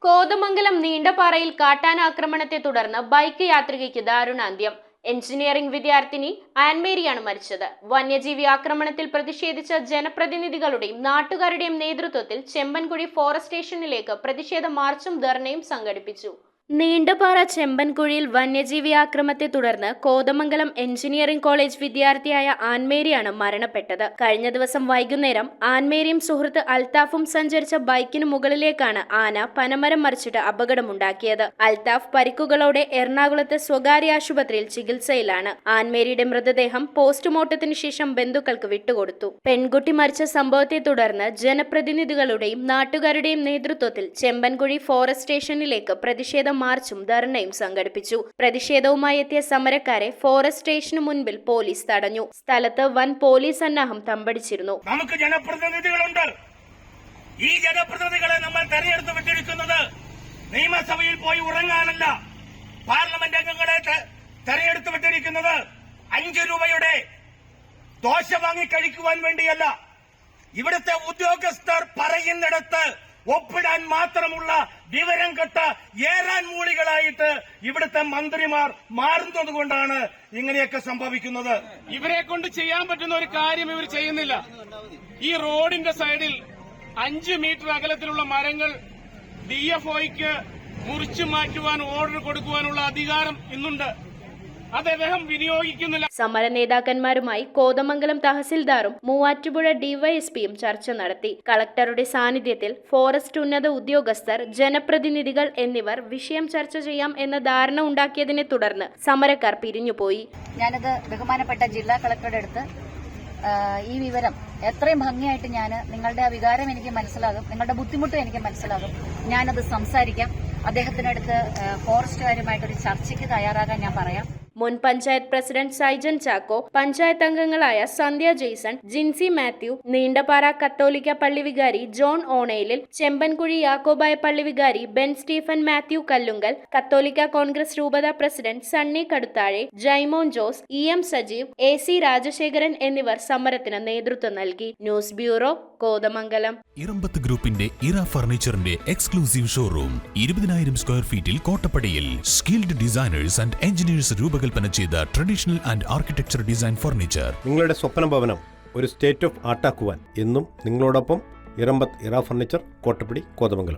കോതമംഗലം നീണ്ടപാറയിൽ കാട്ടാനാക്രമണത്തെ തുടർന്ന് ബൈക്ക് യാത്രികയ്ക്ക് ദാരുണാന്ത്യം. എഞ്ചിനീയറിംഗ് വിദ്യാർത്ഥിനി ആൻമേരിയാണ് മരിച്ചത്. വന്യജീവി ആക്രമണത്തിൽ പ്രതിഷേധിച്ച ജനപ്രതിനിധികളുടെയും നാട്ടുകാരുടെയും നേതൃത്വത്തിൽ ചെമ്പൻകുഴി ഫോറസ്റ്റ് സ്റ്റേഷനിലേക്ക് പ്രതിഷേധ മാർച്ചും ധർണയും സംഘടിപ്പിച്ചു. നീണ്ടപാറ ചെമ്പൻകുഴിയിൽ വന്യജീവി ആക്രമണത്തെ തുടർന്ന് കോതമംഗലം എഞ്ചിനീയറിംഗ് കോളേജ് വിദ്യാർത്ഥിയായ ആൻമേരിയാണ് മരണപ്പെട്ടത്. കഴിഞ്ഞ ദിവസം വൈകുന്നേരം ആൻമേരിയും സുഹൃത്ത് അൽത്താഫും സഞ്ചരിച്ച ബൈക്കിന് മുകളിലേക്കാണ് ആന പനമരം മറിച്ചിട്ട് അപകടമുണ്ടാക്കിയത്. അൽത്താഫ് പരിക്കുകളോടെ എറണാകുളത്ത് സ്വകാര്യ ആശുപത്രിയിൽ ചികിത്സയിലാണ്. ആൻമേരിയുടെ മൃതദേഹം പോസ്റ്റ്മോർട്ടത്തിന് ശേഷം ബന്ധുക്കൾക്ക് വിട്ടുകൊടുത്തു. പെൺകുട്ടി മരിച്ച സംഭവത്തെ തുടർന്ന് ജനപ്രതിനിധികളുടെയും നാട്ടുകാരുടെയും നേതൃത്വത്തിൽ ചെമ്പൻകുഴി ഫോറസ്റ്റ് സ്റ്റേഷനിലേക്ക് പ്രതിഷേധ മാർച്ചും ധർണയും സംഘടിപ്പിച്ചു. പ്രതിഷേധവുമായി എത്തിയ സമരക്കാരെ ഫോറസ്റ്റ് സ്റ്റേഷന് മുൻപിൽ പോലീസ് തടഞ്ഞു. സ്ഥലത്ത് വൻ പോലീസ് സന്നാഹം തമ്പടിച്ചിരുന്നു. നമുക്ക് ജനപ്രതിനിധികളുണ്ട്. ഈ ജനപ്രതിനിധികളെ നമ്മൾ തെരഞ്ഞെടുത്ത് വിട്ടിരിക്കുന്നത് നിയമസഭയിൽ പോയി ഉറങ്ങാനല്ല. പാർലമെന്റ് അംഗങ്ങളെ തെരഞ്ഞെടുത്ത് വിട്ടിരിക്കുന്നത് 5 രൂപയുടെ ദോശ വാങ്ങിക്കഴിക്കുവാൻ വേണ്ടിയല്ല. ഇവിടുത്തെ ഉദ്യോഗസ്ഥർ പറയുന്നിടത്ത് ഒപ്പിടാൻ മാത്രമുള്ള വിവരം കെട്ട ഏറാൻ മൂളികളായിട്ട് ഇവിടുത്തെ മന്ത്രിമാർ മാറുന്നത് കൊണ്ടാണ് ഇങ്ങനെയൊക്കെ സംഭവിക്കുന്നത്. ഇവരെ കൊണ്ട് ചെയ്യാൻ പറ്റുന്ന ഒരു കാര്യം ഇവർ ചെയ്യുന്നില്ല. ഈ റോഡിന്റെ സൈഡിൽ 5 മീറ്റർ അകലത്തിലുള്ള മരങ്ങൾ DFOയ്ക്ക് മുറിച്ചു മാറ്റുവാൻ ഓർഡർ കൊടുക്കുവാനുള്ള അധികാരം ഇന്നുണ്ട്. അത് അദ്ദേഹം വിനിയോഗിക്കുന്നില്ല. സമര നേതാക്കന്മാരുമായി കോതമംഗലം തഹസിൽദാറും മൂവാറ്റുപുഴ ഡിവൈഎസ്പിയും ചർച്ച നടത്തി. കളക്ടറുടെ സാന്നിധ്യത്തിൽ ഫോറസ്റ്റ് ഉന്നത ഉദ്യോഗസ്ഥർ, ജനപ്രതിനിധികൾ എന്നിവർ വിഷയം ചർച്ച ചെയ്യാം എന്ന ധാരണ ഉണ്ടാക്കിയതിനെ തുടർന്ന് സമരക്കാർ പിരിഞ്ഞുപോയി. ഞാനത് ബഹുമാനപ്പെട്ട ജില്ലാ കളക്ടറുടെ അടുത്ത് ഈ വിവരം എത്രയും ഭംഗിയായിട്ട് നിങ്ങളുടെ ആ വികാരം എനിക്ക് മനസ്സിലാകും, നിങ്ങളുടെ ബുദ്ധിമുട്ടും എനിക്ക് മനസ്സിലാകും. ഞാനത് സംസാരിക്കാം. അദ്ദേഹത്തിനടുത്ത് ഫോറസ്റ്റുകാരുമായിട്ടൊരു ചർച്ചയ്ക്ക് തയ്യാറാകാൻ ഞാൻ പറയാം. മുൻ പഞ്ചായത്ത് പ്രസിഡന്റ് സൈജൻ ചാക്കോ, പഞ്ചായത്ത് അംഗങ്ങളായ സന്ധ്യ ജെയ്സൺ, ജിൻസി മാത്യു, നീണ്ടപാറ കത്തോലിക്ക പള്ളി വികാരി ജോൺ ഓണയിലിൽ, ചെമ്പൻകുഴി യാക്കോബായ പള്ളി വികാരി ബെൻ സ്റ്റീഫൻ മാത്യു കല്ലുങ്കൽ, കത്തോലിക്ക കോൺഗ്രസ് രൂപത president Sunny Kaduthazhe, Jaimon Jose, EM Sajeev, AC Rajasekharan എന്നിവർ സമരത്തിന് നേതൃത്വം നൽകി. News bureau, Kothamangalam. ഇറമ്പത്ത് ഗ്രൂപ്പിന്റെ ഇറ ഫർണിച്ചറിന്റെ എക്സ്ക്ലൂസീവ് ഷോറൂം 20,000 സ്ക്വയർ ഫീറ്റിൽ കോട്ടപ്പടിയിൽ. സ്കിൽഡ് ഡിസൈനേഴ്സ് ആൻഡ് എഞ്ചിനീയേഴ്സ് രൂപകൽപ്പന ചെയ്ത traditional and architecture design furniture. നിങ്ങളുടെ സ്വപ്ന ഭവനം ഒരു സ്റ്റേറ്റ് ഓഫ് ആർട്ടാക്കുവാൻ എന്നും നിങ്ങളോടൊപ്പം ഇറമ്പത്ത് ഇറ ഫർണിച്ചർ, കോട്ടപ്പടി, കോതമംഗലം.